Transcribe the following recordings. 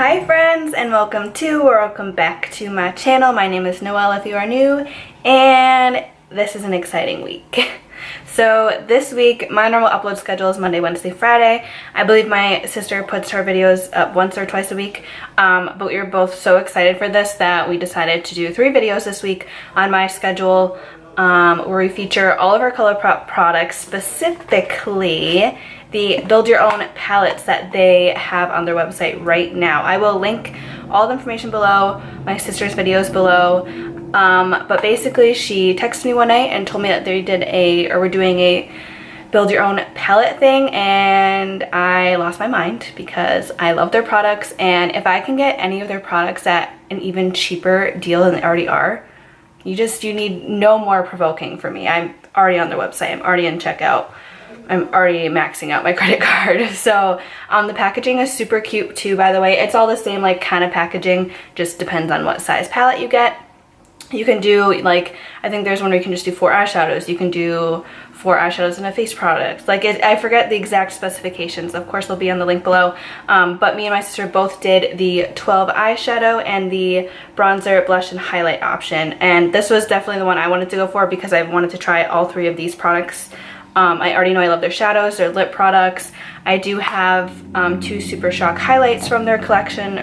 Hi friends, and welcome to or welcome back to my channel. My name is Noelle if you are new, and this is an exciting week. So this week my normal upload schedule is Monday, Wednesday, Friday. I believe my sister puts her videos up once or twice a week, but we were both so excited for this that we decided to do 3 videos this week on my schedule, where we feature all of our ColourPop products, specifically the build your own palettes that they have on their website right now. I will link all the information below, my sister's videos below, but basically she texted me one night and told me that they did we're doing a build your own palette thing, and I lost my mind because I love their products, and if I can get any of their products at an even cheaper deal than they already are, you need no more provoking for me. I'm already on their website, I'm already in checkout. I'm already maxing out my credit card. So the packaging is super cute too, by the way. It's all the same like kind of packaging, just depends on what size palette you get. You can do like, I think there's one where you can just do 4 eyeshadows. You can do 4 eyeshadows and a face product. Like I forget the exact specifications. Of course, they'll be on the link below. But me and my sister both did the 12 eyeshadow and the bronzer, blush, and highlight option. And this was definitely the one I wanted to go for because I wanted to try all 3 of these products. I already know I love their shadows, their lip products. I do have 2 Super Shock highlights from their collection,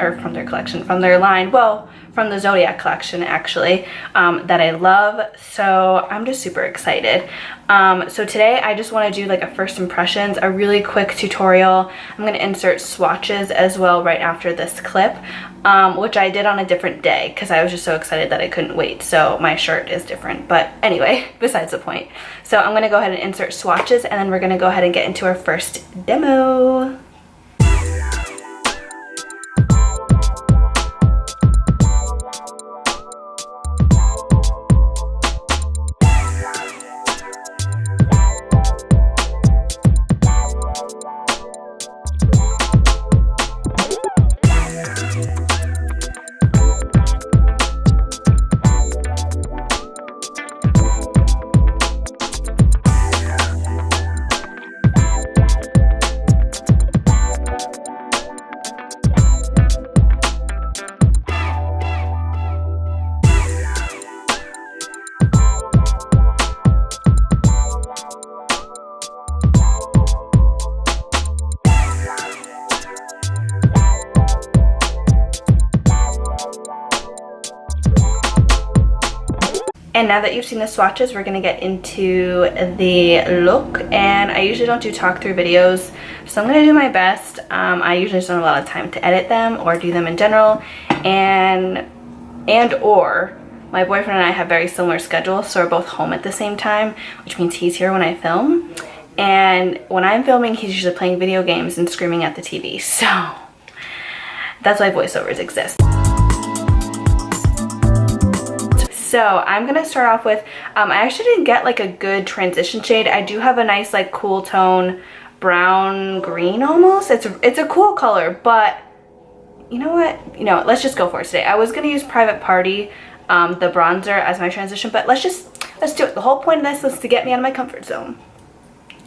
from their line, well, from the Zodiac collection actually, that I love. So I'm just super excited. So today I just want to do like a first impressions, a really quick tutorial. I'm going to insert swatches as well right after this clip, which I did on a different day because I was just so excited that I couldn't wait. So my shirt is different, but anyway, besides the point. So I'm going to go ahead and insert swatches, and then we're going to go ahead and get into our first demo. And now that you've seen the swatches, we're gonna get into the look. And I usually don't do talk through videos, so I'm gonna do my best. I usually just don't have a lot of time to edit them or do them in general. Or my boyfriend and I have very similar schedules, so we're both home at the same time, which means he's here when I film. And when I'm filming, he's usually playing video games and screaming at the TV. So that's why voiceovers exist. So I'm gonna start off with, I actually didn't get like a good transition shade. I do have a nice like cool tone brown green almost. It's a cool color, but you know what? Let's just go for it today. I was gonna use Private Party, the bronzer, as my transition, but let's do it. The whole point of this is to get me out of my comfort zone.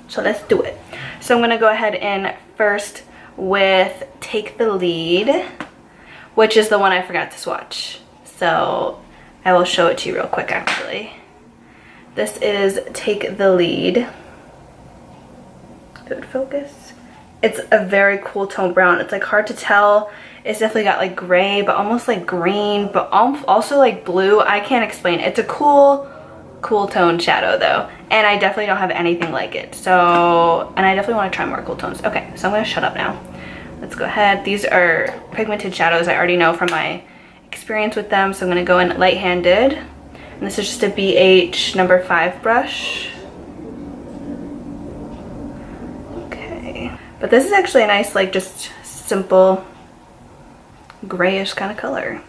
So let's do it. So I'm gonna go ahead and first with Take the Lead, which is the one I forgot to swatch. So I will show it to you real quick actually. This is Take the Lead. Good focus. It's a very cool tone brown. It's like hard to tell. It's definitely got like gray, but almost like green, but also like blue. I can't explain it. It's a cool tone shadow though. And I definitely don't have anything like it. So, and I definitely want to try more cool tones. Okay, so I'm gonna shut up now. Let's go ahead. These are pigmented shadows I already know from my experience with them, so I'm going to go in light-handed, and this is just a BH number 5 brush. Okay, but this is actually a nice like just simple grayish kind of color.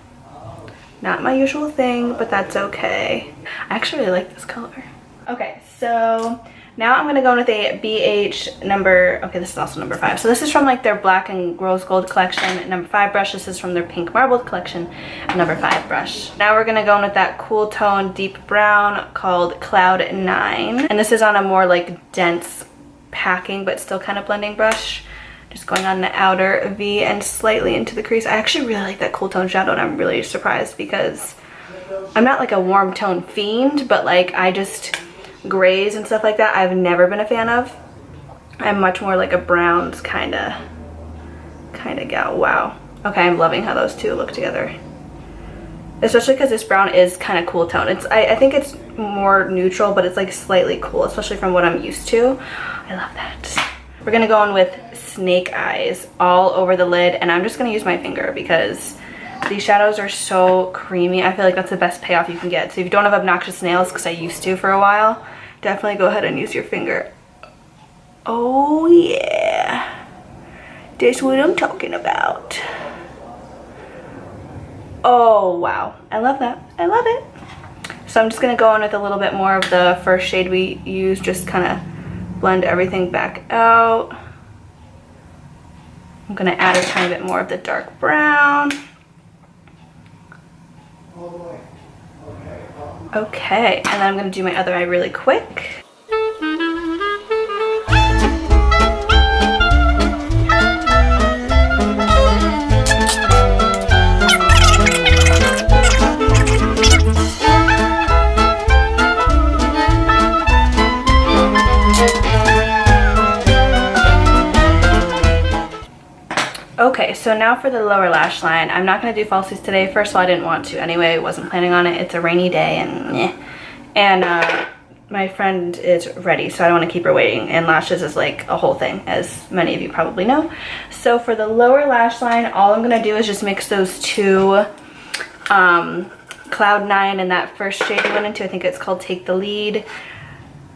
Not my usual thing, but that's okay. I actually really like this color. Okay, so now I'm gonna go in with a BH number, okay, this is also number 5. So this is from like their black and rose gold collection, number 5 brush. This is from their pink marbled collection, number 5 brush. Now we're gonna go in with that cool tone deep brown called Cloud 9. And this is on a more like dense packing, but still kind of blending brush. Just going on the outer V and slightly into the crease. I actually really like that cool tone shadow, and I'm really surprised because I'm not like a warm tone fiend, but like I just, grays and stuff like that, I've never been a fan of. I'm much more like a browns kind of gal. Wow. Okay, I'm loving how those two look together. Especially because this brown is kind of cool tone. I think it's more neutral, but it's like slightly cool, especially from what I'm used to. I love that. We're gonna go in with Snake Eyes all over the lid, and I'm just gonna use my finger because these shadows are so creamy. I feel like that's the best payoff you can get. So if you don't have obnoxious nails, because I used to for a while, definitely go ahead and use your finger. Oh yeah. That's what I'm talking about. Oh wow, I love that. I love it. So I'm just gonna go in with a little bit more of the first shade we used, just kind of blend everything back out. I'm gonna add a tiny bit more of the dark brown. Okay, and then I'm gonna do my other eye really quick. Okay, so now for the lower lash line. I'm not going to do falsies today. First of all, I didn't want to anyway. Wasn't planning on it. It's a rainy day and meh. And my friend is ready, so I don't want to keep her waiting. And lashes is like a whole thing, as many of you probably know. So for the lower lash line, all I'm going to do is just mix those two Cloud 9 and that first shade we went into. I think it's called Take the Lead.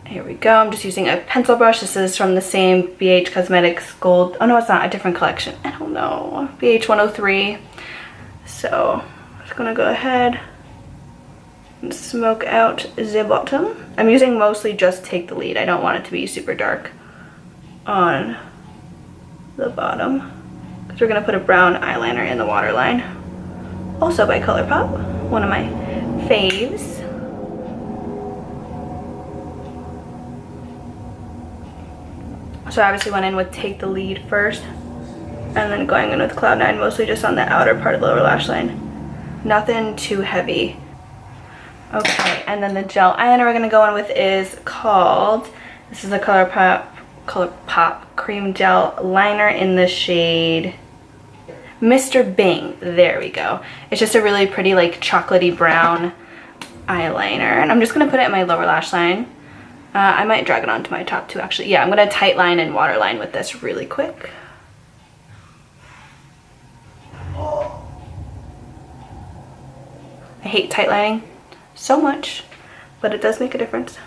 Here we go. I'm just using a pencil brush. This is from the same BH Cosmetics Gold. Oh no, it's not. A different collection. I don't know. BH 103. So I'm just going to go ahead and smoke out the bottom. I'm using mostly just Take the Lead. I don't want it to be super dark on the bottom because we're going to put a brown eyeliner in the waterline. Also by ColourPop. One of my faves. So I obviously went in with Take the Lead first, and then going in with Cloud 9, mostly just on the outer part of the lower lash line. Nothing too heavy. Okay, and then the gel eyeliner we're gonna go in with is called, this is a ColourPop Cream Gel Liner in the shade Mr. Bing. There we go. It's just a really pretty like chocolatey brown eyeliner, and I'm just gonna put it in my lower lash line. I might drag it onto my top too, actually. Yeah, I'm going to tight line and waterline with this really quick. I hate tight lining so much, but it does make a difference.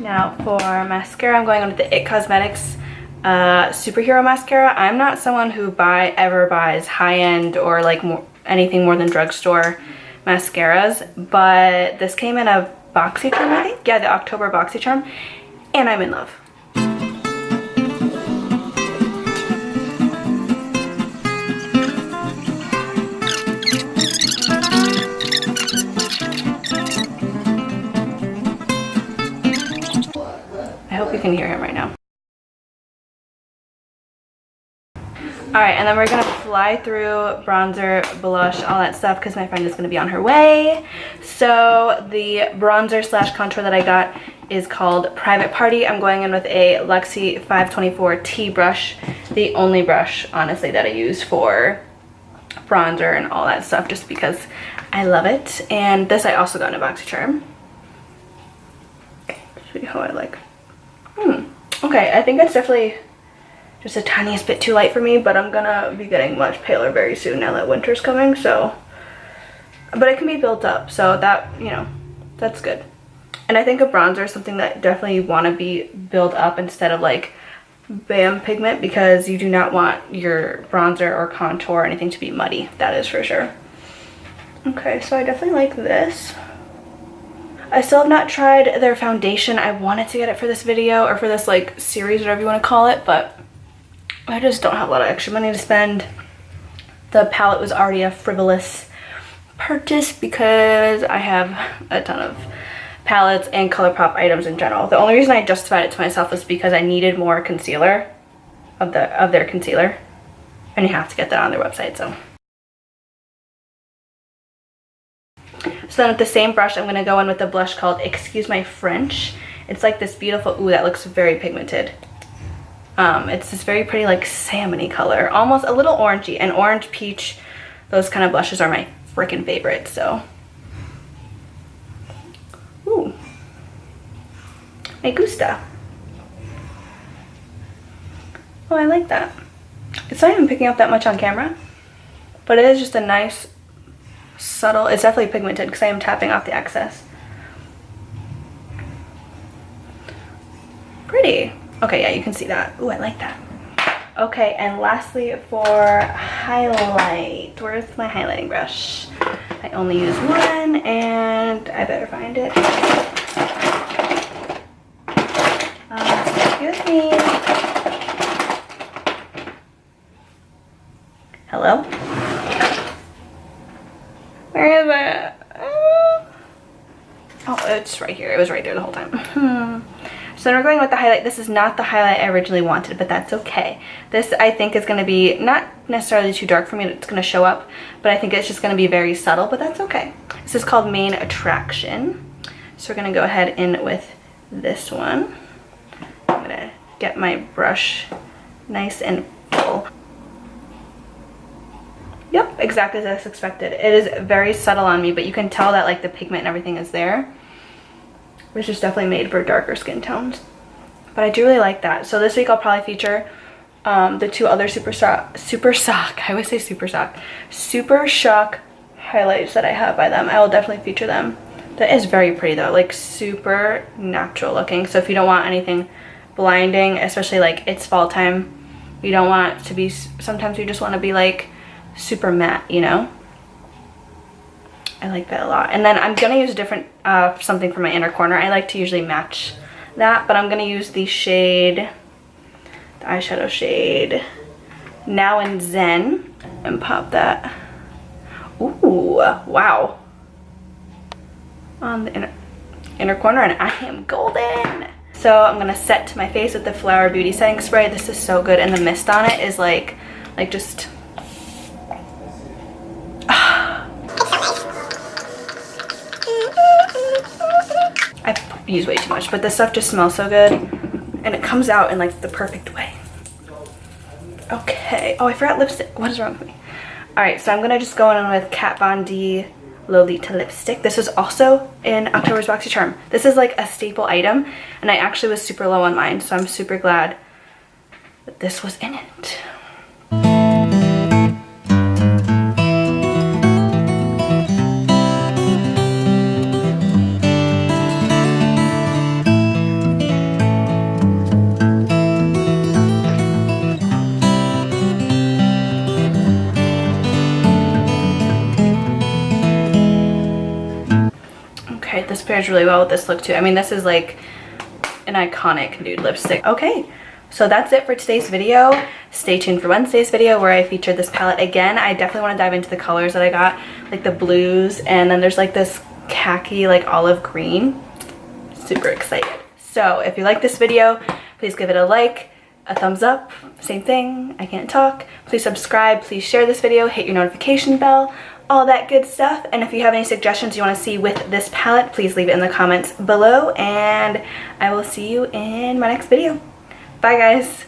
Now for mascara, I'm going on with the IT Cosmetics Superhero Mascara. I'm not someone who ever buys high-end or like anything more than drugstore mascaras, but this came in a BoxyCharm, I think. Yeah, the October BoxyCharm, and I'm in love. I hope you can hear him right now. Alright, and then we're going to fly through bronzer, blush, all that stuff because my friend is going to be on her way. So the bronzer slash contour that I got is called Private Party. I'm going in with a Luxie 524 T brush. The only brush, honestly, that I use for bronzer and all that stuff just because I love it. And this I also got in a BoxyCharm. See how I like. Okay, I think it's definitely just a tiniest bit too light for me, but I'm gonna be getting much paler very soon now that winter's coming, so. But it can be built up, so that, you know, that's good. And I think a bronzer is something that definitely you want to be built up instead of like bam pigment, because you do not want your bronzer or contour or anything to be muddy. That is for sure. Okay, so I definitely like this. I still have not tried their foundation. I wanted to get it for this video or for this like series, whatever you want to call it, but I just don't have a lot of extra money to spend. The palette was already a frivolous purchase because I have a ton of palettes and ColourPop items in general. The only reason I justified it to myself was because I needed more concealer of their concealer, and you have to get that on their website. So then with the same brush, I'm going to go in with a blush called Excuse My French. It's like this beautiful, ooh, that looks very pigmented. It's this very pretty like salmon-y color, almost a little orangey, and orange, peach, those kind of blushes are my freaking favorite. So ooh, me gusta. Oh, I like that. It's not even picking up that much on camera, but it is just a nice subtle, it's definitely pigmented because I am tapping off the excess. Pretty. Okay, yeah, you can see that. Ooh, I like that. Okay, and lastly for highlight, where's my highlighting brush? I only use one, and I better find it. Excuse me. Hello? Where is it? Oh, it's right here. It was right there the whole time. So then we're going with the highlight. This is not the highlight I originally wanted, but that's okay. This, I think, is going to be not necessarily too dark for me. It's going to show up, but I think it's just going to be very subtle, but that's okay. This is called Main Attraction. So we're going to go ahead in with this one. I'm going to get my brush nice and full. Yep, exactly as I expected. It is very subtle on me, but you can tell that like the pigment and everything is there, which is definitely made for darker skin tones. But I do really like that. So this week I'll probably feature the two other Super Shock highlights that I have by them. I will definitely feature them. That is very pretty though, like super natural looking. So if you don't want anything blinding, especially like it's fall time, you don't want it to be, sometimes you just want to be like super matte, you know? I like that a lot. And then I'm gonna use a different something for my inner corner. I like to usually match that, but I'm gonna use the shade, the eyeshadow shade Now and Zen, and pop that. Ooh, wow, on the inner corner, and I am golden. So I'm gonna set to my face with the Flower Beauty setting spray. This is so good, and the mist on it is like just I use way too much, but this stuff just smells so good, and it comes out in like the perfect way. Okay. Oh, I forgot lipstick. What is wrong with me? All right, so I'm gonna just go in with Kat Von D Lolita lipstick. This is also in October's Boxy Charm. This is like a staple item, and I actually was super low on mine, so I'm super glad that this was in it. This pairs really well with this look too. I mean, this is like an iconic nude lipstick. Okay, so that's it for today's video. Stay tuned for Wednesday's video where I featured this palette again. I definitely want to dive into the colors that I got, like the blues, and then there's like this khaki like olive green. Super excited. So if you like this video, please give it a like, a thumbs up, same thing, I can't talk. Please subscribe, please share this video, hit your notification bell, all that good stuff. And if you have any suggestions you want to see with this palette, please leave it in the comments below, and I will see you in my next video. Bye guys.